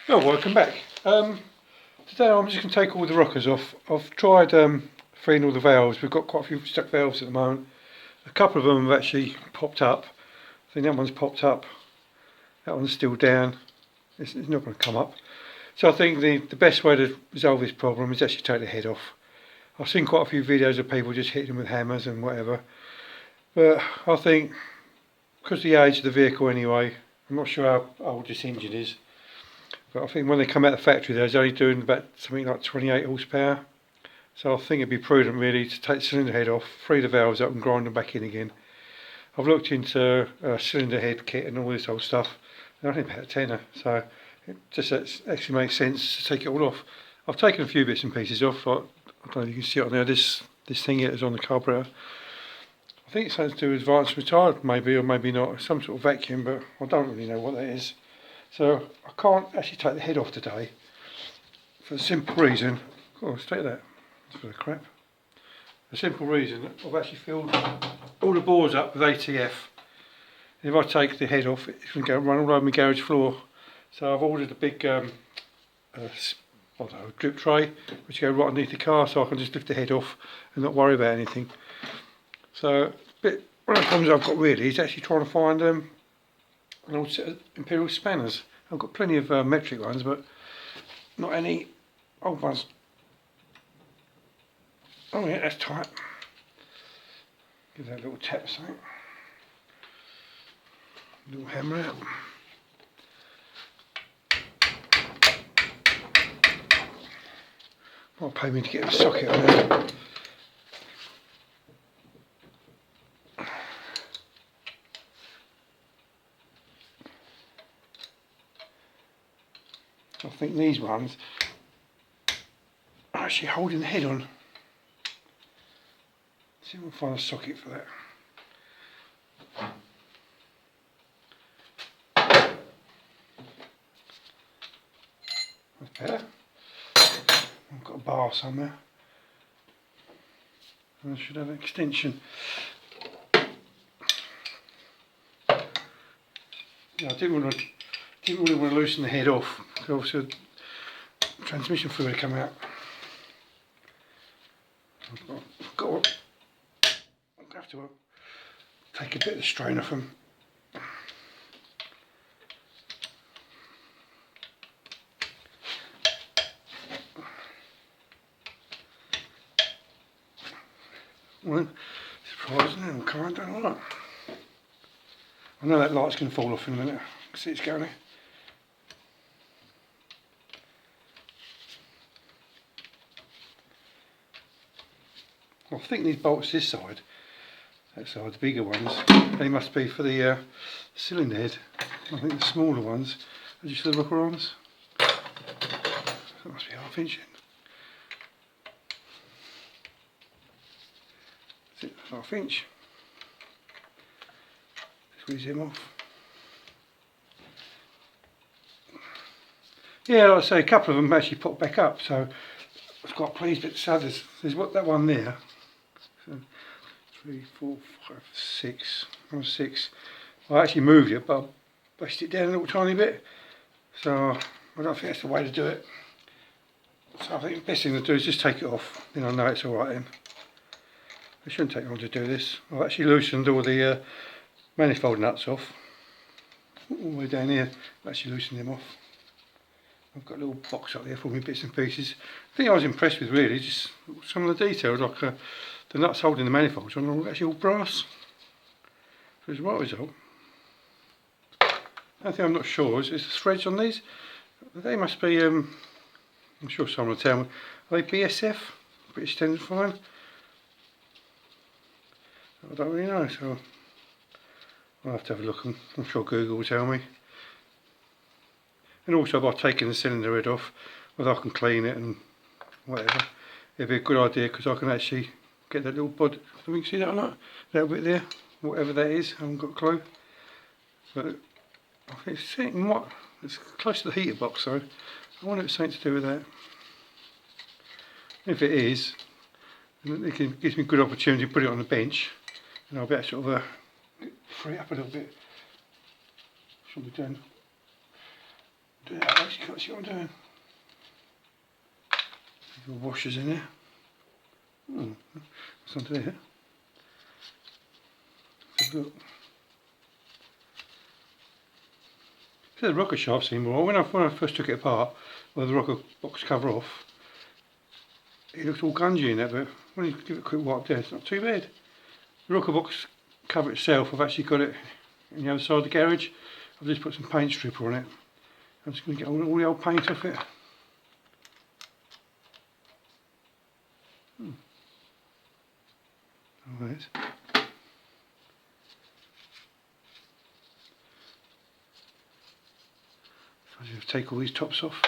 Oh, welcome back. Today I'm just going to take all the rockers off. I've tried freeing all the valves. We've got quite a few stuck valves at the moment. A couple of them have actually popped up. I think that one's popped up. That one's still down. It's not going to come up. So I think the best way to resolve this problem is actually take the head off. I've seen quite a few videos of people just hitting them with hammers and whatever. But I think, because of the age of the vehicle anyway, I'm not sure how old this engine is. But I think when they come out of the factory, they're only doing about something like 28 horsepower. So I think it'd be prudent really to take the cylinder head off, free the valves up and grind them back in again. I've looked into a cylinder head kit and all this old stuff. They're only about a tenner, so it just actually makes sense to take it all off. I've taken a few bits and pieces off. Like, I don't know if you can see it on there. This thing here is on the carburetor. I think it's something to do with advanced retard, maybe, or maybe not. Some sort of vacuum, but I don't really know what that is. So I can't actually take the head off today for the simple reason. Oh, let's take that. That's for the crap. The simple reason I've actually filled all the boards up with ATF. And if I take the head off, it's going to go run all over my garage floor. So I've ordered a big I don't know, drip tray which go right underneath the car, so I can just lift the head off and not worry about anything. So one of the problems I've got really is actually trying to find an old set of Imperial spanners. I've got plenty of metric ones, but not any old ones. Oh yeah, that's tight. Give that a little tap, something. Little hammer out. Might pay me to get a socket on there. I think these ones are actually holding the head on. Let's see if we can find a socket for that. That's better. I've got a bar somewhere. I should have an extension. Yeah, I didn't really want to loosen the head off, because obviously the transmission fluid come out. I'll have to take a bit of the strain off them. Well, surprisingly, I don't know. I know that light's going to fall off in a minute. See it's going there. I think these bolts this side, that side, the bigger ones, they must be for the cylinder head. I think the smaller ones are just the rocker arms. That must be ½ inch. That's it, ½ inch. Squeeze him off. Yeah, like I say, a couple of them actually popped back up, so I was quite pleased. But so there's what that one there. So 3, 4, 5, 6. On 6. I actually moved it, but I bashed it down a little tiny bit. So I don't think that's the way to do it. So I think the best thing to do is just take it off. Then I know it's all right then. It shouldn't take long to do this. I've actually loosened all the manifold nuts off. All the way down here, I've actually loosened them off. I've got a little box up there for me bits and pieces. The thing I was impressed with really, just some of the details, like the nuts holding the manifolds are actually all brass. So it's the right result. One thing I'm not sure is the threads on these. They must be, I'm sure someone will tell me, are they BSF? British Standard Fine? I don't really know, so I'll have to have a look. I'm sure Google will tell me. And also by taking the cylinder head off, whether I can clean it and whatever, it'd be a good idea, because I can actually get that little body. Can you see that or not? That bit there, whatever that is, I haven't got a clue. But I think it's close to the heater box, so I wonder if it's something to do with that. If it is, then it gives me a good opportunity to put it on the bench, and I'll be able to sort of free it up a little bit. Should be done. Do that, actually can't see what I'm doing. Little washers in there. What's under there? Let's have a look. So the rocker shaft seemed more. When I first took it apart, with the rocker box cover off, it looked all gungy in there, but when you give it a quick wipe there, it's not too bad. The rocker box cover itself, I've actually got it on the other side of the garage. I've just put some paint stripper on it. I'm just going to get all the old paint off it. Oh, there's. So I just take all these tops off.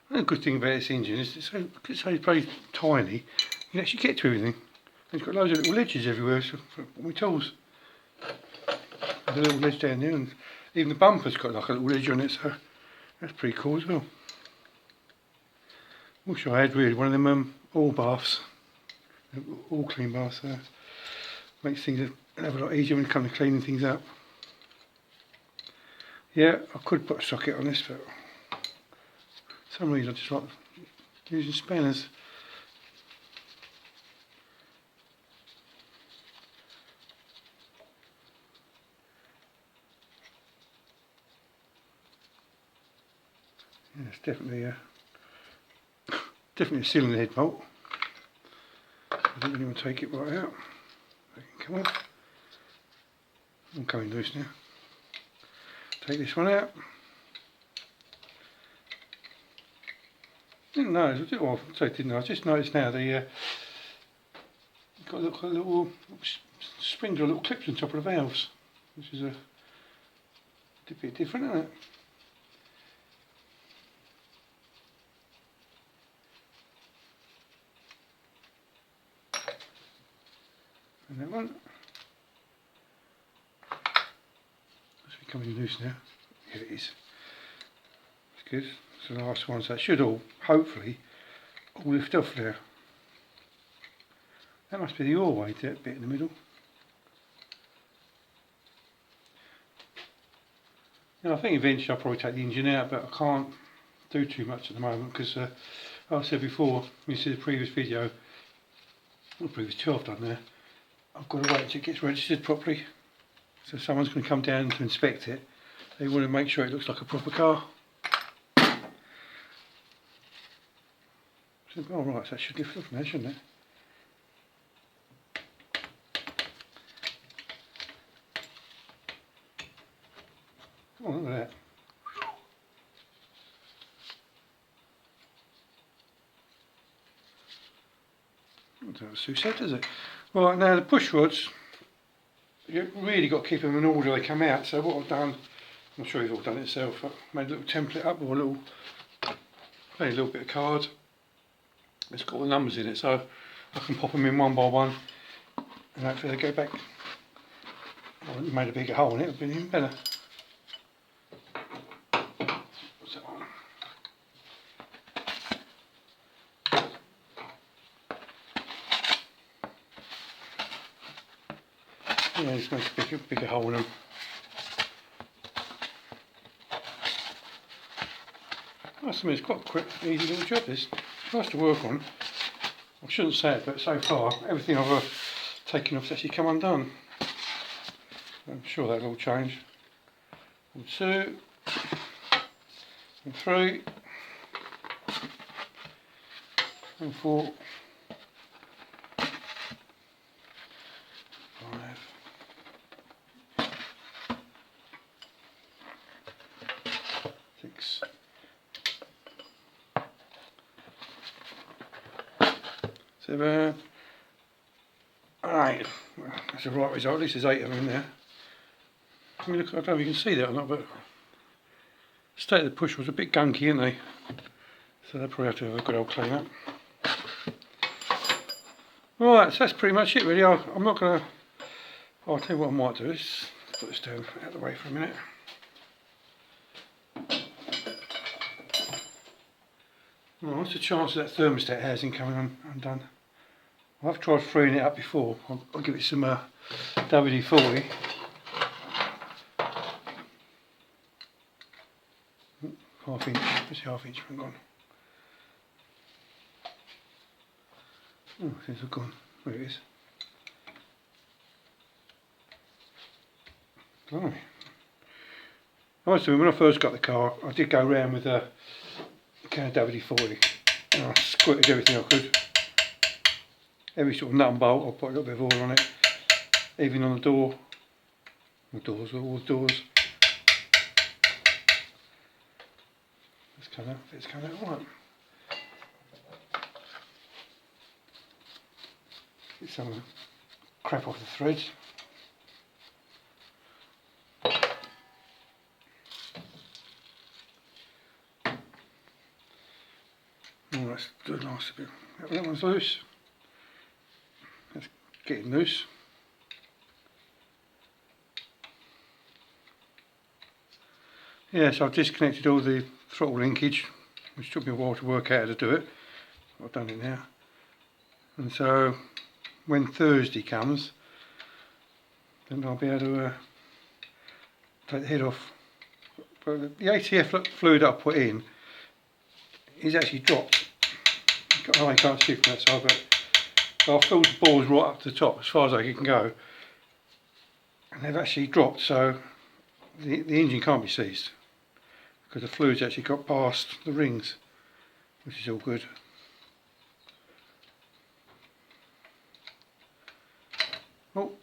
The good thing about this engine is it's so very tiny, you can actually get to everything. And it's got loads of little ledges everywhere for my tools. There's a little ledge down there, and even the bumper's got like a little ledge on it, so that's pretty cool as well. Wish I had really one of them all baths, all clean baths. Makes things a lot easier when it comes to cleaning things up. Yeah, I could put a socket on this, but for some reason I just like using spanners. Yeah, it's definitely a cylinder head bolt. I don't really want to take it right out. That can come off. I'm going loose now. Take this one out. Didn't know, I just noticed now the got a little springs or little clips on top of the valves, which is a bit different, isn't it? And that one must be coming loose now. Here it is. It's good. It's the last one, so that should all, hopefully, all lift off there. That must be the oil weight, that bit in the middle. Now I think eventually I'll probably take the engine out, but I can't do too much at the moment because, like I said before, you see the previous video, or the previous two I've done there, I've got to wait until it gets registered properly. So someone's going to come down to inspect it. They want to make sure it looks like a proper car. So, oh right, so that should lift off now, shouldn't it? Oh, look at that. That's too sad, is it? Right, now the push rods, you've really got to keep them in order they come out. So what I've done, I'm sure you've all done it yourself, I've made a little template up or a little bit of card. It's got all the numbers in it, so I can pop them in one by one and hopefully they go back. Well, if you made a bigger hole in it, it would be even better. What's that one? Yeah, just make a bigger hole in them. I mean, it's quite a quick, easy little job. This it's nice to work on. I shouldn't say it, but so far everything I've taken off has actually come undone. I'm sure that'll all change. And 2, and 3, and 4, 5, 6, 7, 8. Well, that's the right result. At least there's 8 of them in there. I mean, look, I don't know if you can see that or not, but the state of the push was a bit gunky, isn't they? So they'll probably have to have a good old clean up. Right, so that's pretty much it really. I'm not going to... I'll tell you what I might do is put this down out of the way for a minute. Well, what's the chance of that thermostat housing coming undone? I've tried freeing it up before. I'll give it some WD-40. 1/2 inch. Where's the 1/2 inch one gone? Oh, things have gone. There it is. Blimey. I must admit, when I first got the car, I did go round with a can of WD-40 and I squirted everything I could. Every sort of nut and bolt, I put a little bit of oil on it, even on the door. The doors, all the doors. Let's come out, let's come out, alright. Get some of the crap off the threads. Oh, that's good, nice a bit. That one's loose. Let's get it loose. Yeah, so I've disconnected all the throttle linkage, which took me a while to work out how to do it. I've done it now. And so when Thursday comes, then I'll be able to take the head off. But the ATF fluid I put in is actually dropped. I know you can't see from that side, but I've filled the balls right up to the top as far as I can go. And they've actually dropped, so the engine can't be seized, because the fluid's actually got past the rings, which is all good. Oh,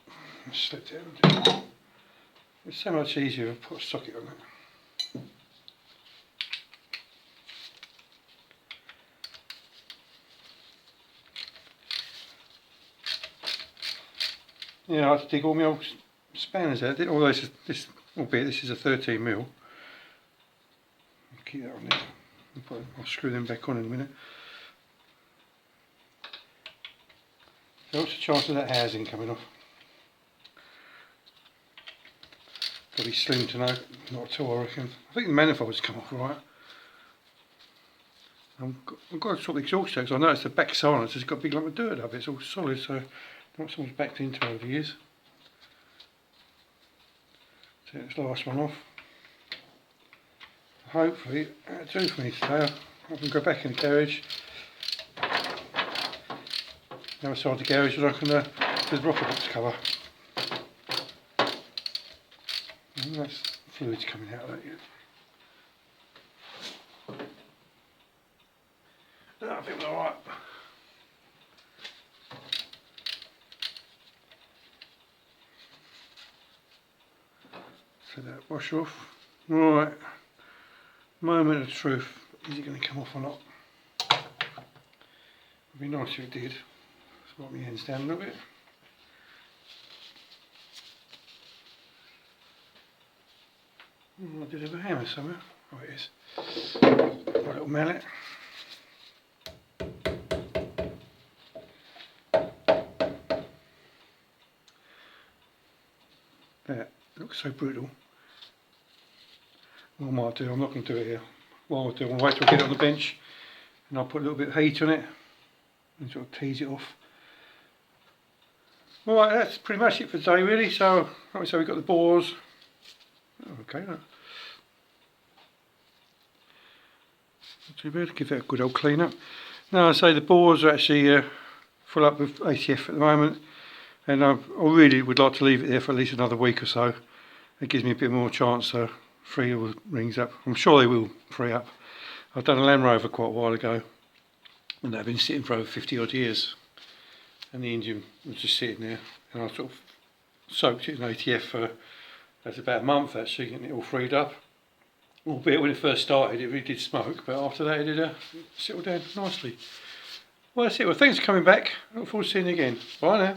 I slipped it. It's so much easier to put a socket on it. Yeah, I had to dig all my old spanners out, although albeit this is a 13mm. Keep that on there. I'll screw them back on in a minute. So what's the chance of that housing coming off? Probably slim to no, not at all I reckon. I think the manifold's come off right. I've got to sort the exhaust out, because I noticed the back silence has got a big lump of dirt up it. It's all solid, so not someone's backed into over the years. Take this last one off. Hopefully that'll do for me today. I can go back in the garage. The other side of the garage, and I can do the rocker box cover. And that's fluids coming out of that yet. I think we're alright. So that wash off. Right. Moment of truth. Is it going to come off or not? It'd be nice if it did. Let's wipe my hands down a little bit. I did have a hammer somewhere. Oh, it is. Got a little mallet. That looks so brutal. What I might do, I'm not going to do it here. What I'll do, I'll wait till I get it on the bench, and I'll put a little bit of heat on it and sort of tease it off. Alright, that's pretty much it for today really. So, like I say, we've got the bores. Okay, not too bad, give that a good old clean up. Now I say the bores are actually full up with ATF at the moment, and I really would like to leave it there for at least another week or so. It gives me a bit more chance to free all the rings up. I'm sure they will free up. I've done a Land Rover quite a while ago, and they've been sitting for over 50 odd years, and the engine was just sitting there, and I sort of soaked it in ATF for that's about a month actually, getting it all freed up. Albeit when it first started it really did smoke, but after that it did settle down nicely. Well, that's it. Well, thanks for coming back. I look forward to seeing you again. Bye now.